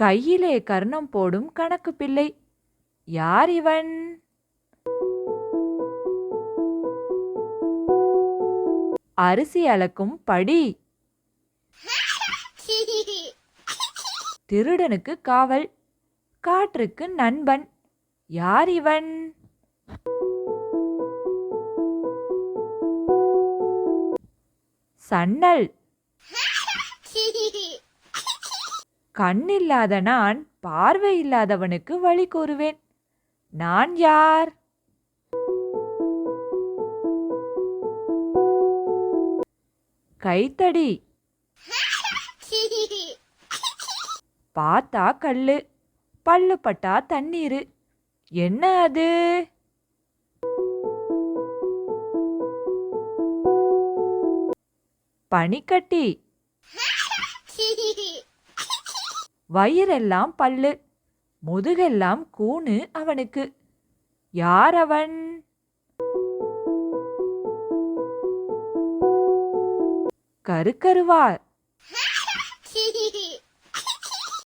கையிலே கர்ணம் போடும் கணக்கு பிள்ளை. யார் இவன்? அரிசி அளக்கும் படி. திருடனுக்கு காவல், காற்றுக்கு நண்பன். யார் இவன்? சன்னல். கண்ணில்லாத நான் பார்வை இல்லாதவனுக்கு வழி கூறுவேன். நான் யார்? கைத்தடி. பார்த்தா கல்லு, பல்லு பட்டா தண்ணீரு. என்ன அது? பனிக்கட்டி. வயிறெல்லாம் பல்லு, முதுகெல்லாம் கூனு அவனுக்கு. யார் அவன்? கருக்கருவார்.